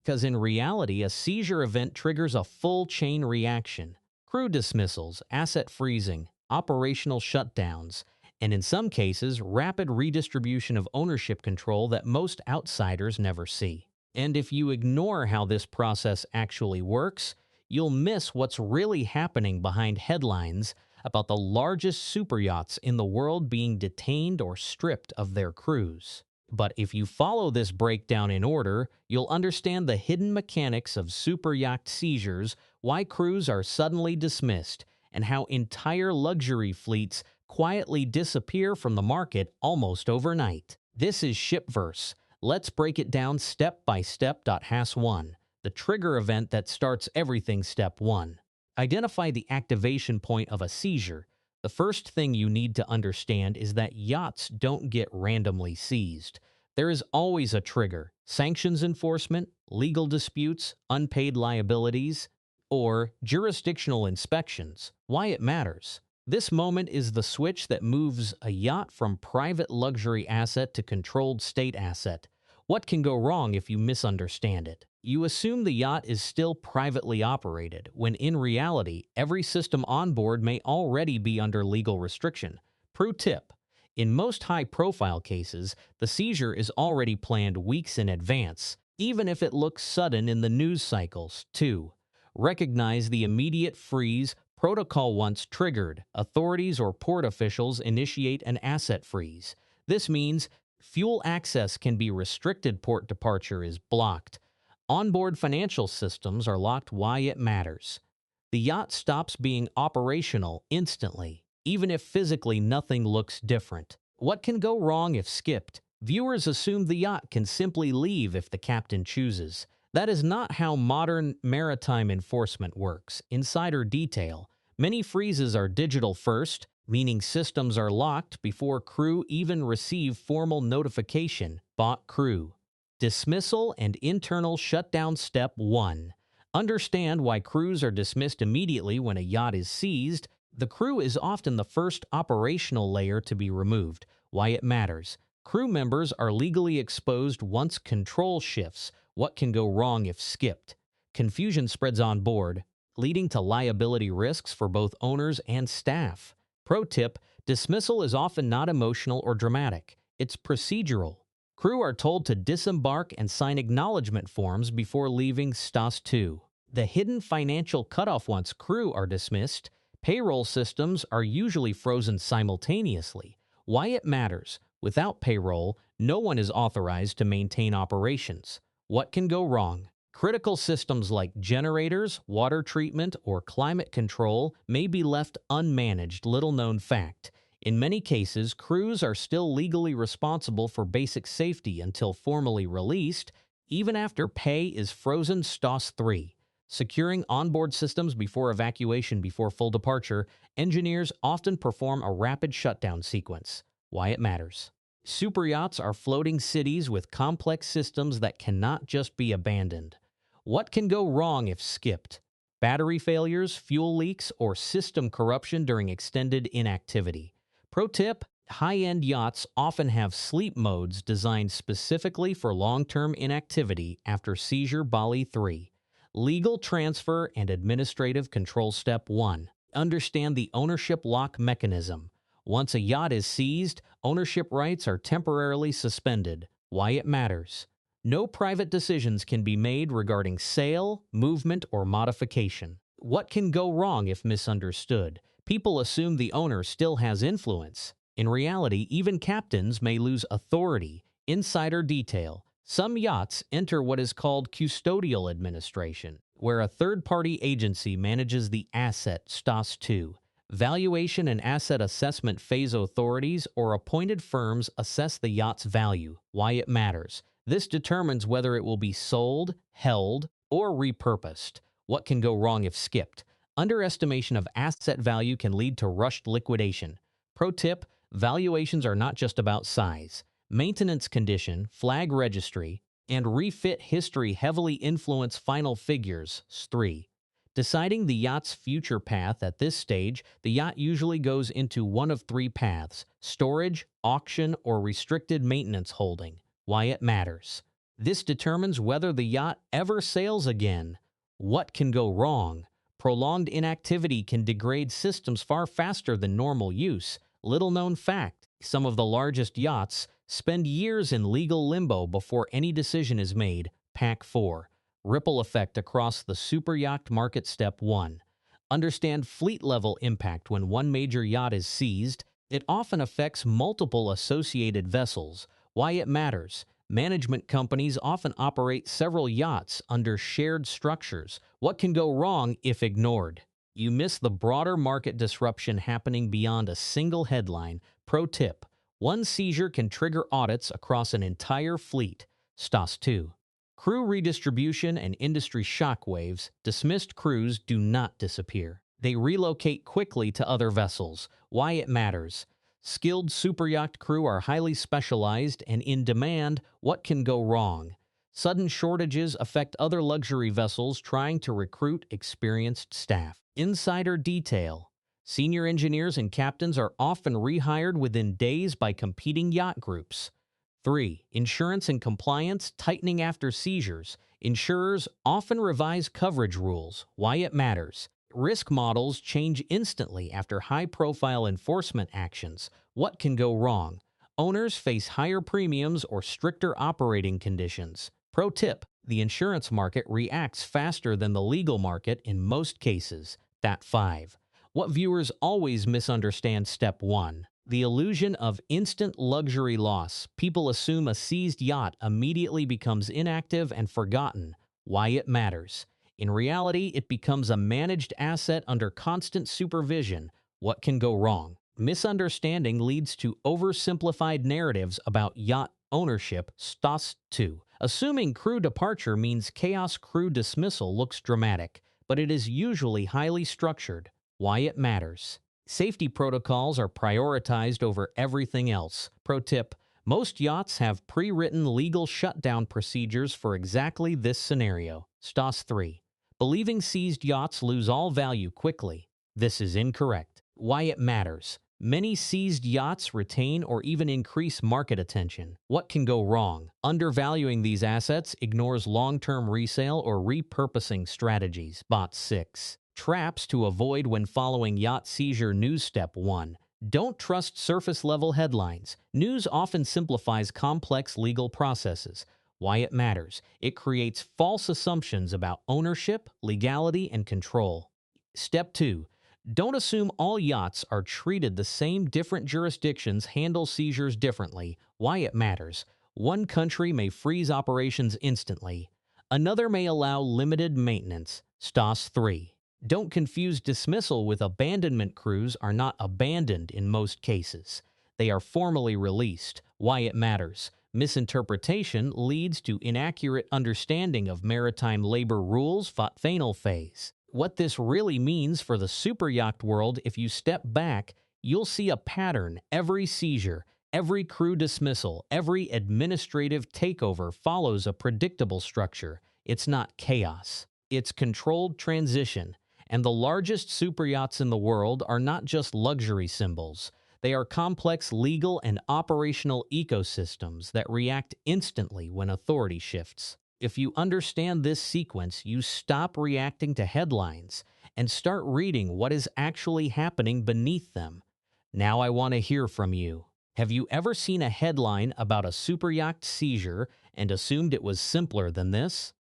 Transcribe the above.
Because in reality, a seizure event triggers a full chain reaction: crew dismissals, asset freezing, operational shutdowns, and in some cases, rapid redistribution of ownership control that most outsiders never see. And if you ignore how this process actually works, you'll miss what's really happening behind headlines about the largest superyachts in the world being detained or stripped of their crews. But if you follow this breakdown in order, you'll understand the hidden mechanics of superyacht seizures, why crews are suddenly dismissed, and how entire luxury fleets quietly disappear from the market almost overnight. This is SHIPVERSE. Let's break it down step by step. Has 1. The trigger event that starts everything. Step 1. Identify the activation point of a seizure. The first thing you need to understand is that yachts don't get randomly seized. There is always a trigger: sanctions enforcement, legal disputes, unpaid liabilities, or jurisdictional inspections. Why it matters. This moment is the switch that moves a yacht from private luxury asset to controlled state asset. What can go wrong if you misunderstand it? You assume the yacht is still privately operated, when in reality, every system on board may already be under legal restriction. Pro tip: in most high-profile cases, the seizure is already planned weeks in advance, even if it looks sudden in the news cycles. 2. Recognize the immediate freeze protocol. Once triggered, authorities or port officials initiate an asset freeze. This means fuel access can be restricted, port departure is blocked, onboard financial systems are locked. Why it matters. The yacht stops being operational instantly, even if physically nothing looks different. What can go wrong if skipped? Viewers assume the yacht can simply leave if the captain chooses. That is not how modern maritime enforcement works. Insider detail: many freezes are digital first, meaning systems are locked before crew even receive formal notification. Bought crew dismissal and internal shutdown. Step 1. Understand why crews are dismissed immediately when a yacht is seized. The crew is often the first operational layer to be removed. Why it matters. Crew members are legally exposed once control shifts. What can go wrong if skipped? Confusion spreads on board, leading to liability risks for both owners and staff. Pro tip: dismissal is often not emotional or dramatic. It's procedural. Crew are told to disembark and sign acknowledgement forms before leaving. STAS 2. The hidden financial cutoff: once crew are dismissed, payroll systems are usually frozen simultaneously. Why it matters. Without payroll, no one is authorized to maintain operations. What can go wrong? Critical systems like generators, water treatment, or climate control may be left unmanaged. Little known fact: in many cases, crews are still legally responsible for basic safety until formally released, even after pay is frozen. STAS 3. Securing onboard systems before evacuation. Before full departure, engineers often perform a rapid shutdown sequence. Why it matters. Superyachts are floating cities with complex systems that cannot just be abandoned. What can go wrong if skipped? Battery failures, fuel leaks, or system corruption during extended inactivity. Pro tip: high-end yachts often have sleep modes designed specifically for long-term inactivity after seizure. Bali 3. Legal transfer and administrative control. Step 1. Understand the ownership lock mechanism. Once a yacht is seized, ownership rights are temporarily suspended. Why it matters. No private decisions can be made regarding sale, movement, or modification. What can go wrong if misunderstood? People assume the owner still has influence. In reality, even captains may lose authority. Insider detail: some yachts enter what is called custodial administration, where a third-party agency manages the asset. STAS 2. Valuation and asset assessment phase: authorities or appointed firms assess the yacht's value. Why it matters. This determines whether it will be sold, held, or repurposed. What can go wrong if skipped? Underestimation of asset value can lead to rushed liquidation. Pro tip, valuations are not just about size. Maintenance condition, flag registry, and refit history heavily influence final figures. 3. Deciding the yacht's future path at this stage, the yacht usually goes into one of three paths: storage, auction, or restricted maintenance holding. Why it matters. This determines whether the yacht ever sails again. What can go wrong? Prolonged inactivity can degrade systems far faster than normal use. Little known fact, some of the largest yachts spend years in legal limbo before any decision is made. Pack 4. Ripple effect across the superyacht market. Step 1. Understand fleet level impact. When one major yacht is seized, it often affects multiple associated vessels. Why it matters. Management companies often operate several yachts under shared structures. What can go wrong if ignored? You miss the broader market disruption happening beyond a single headline. Pro tip. One seizure can trigger audits across an entire fleet. STOS 2. Crew redistribution and industry shockwaves. Dismissed crews do not disappear. They relocate quickly to other vessels. Why it matters. Skilled superyacht crew are highly specialized and in demand. What can go wrong? Sudden shortages affect other luxury vessels trying to recruit experienced staff. Insider detail. Senior engineers and captains are often rehired within days by competing yacht groups. 3. Insurance and compliance tightening after seizures. Insurers often revise coverage rules. Why it matters. Risk models change instantly after high-profile enforcement actions. What can go wrong? Owners face higher premiums or stricter operating conditions. Pro tip, the insurance market reacts faster than the legal market in most cases. That 5. What viewers always misunderstand. Step 1. The illusion of instant luxury loss. People assume a seized yacht immediately becomes inactive and forgotten. Why it matters. In reality, it becomes a managed asset under constant supervision. What can go wrong? Misunderstanding leads to oversimplified narratives about yacht ownership. STOS 2. Assuming crew departure means chaos. Crew dismissal looks dramatic, but it is usually highly structured. Why it matters. Safety protocols are prioritized over everything else. Pro tip, most yachts have pre-written legal shutdown procedures for exactly this scenario. STOS 3. Believing seized yachts lose all value quickly. This is incorrect. Why it matters. Many seized yachts retain or even increase market attention. What can go wrong? Undervaluing these assets ignores long-term resale or repurposing strategies. Bot 6. Traps to avoid when following yacht seizure news. Step 1. Don't trust surface-level headlines. News often simplifies complex legal processes. Why it matters. It creates false assumptions about ownership, legality, and control. Step 2. Don't assume all yachts are treated the same. Different jurisdictions handle seizures differently. Why it matters. One country may freeze operations instantly. Another may allow limited maintenance. STOS 3. Don't confuse dismissal with abandonment. Crews are not abandoned in most cases. They are formally released. Why it matters. Misinterpretation leads to inaccurate understanding of maritime labor rules. Final phase. What this really means for the superyacht world. If you step back, you'll see a pattern. Every seizure, every crew dismissal, every administrative takeover follows a predictable structure. It's not chaos. It's controlled transition. And the largest superyachts in the world are not just luxury symbols. They are complex legal and operational ecosystems that react instantly when authority shifts. If you understand this sequence, you stop reacting to headlines and start reading what is actually happening beneath them. Now I want to hear from you. Have you ever seen a headline about a superyacht seizure and assumed it was simpler than this?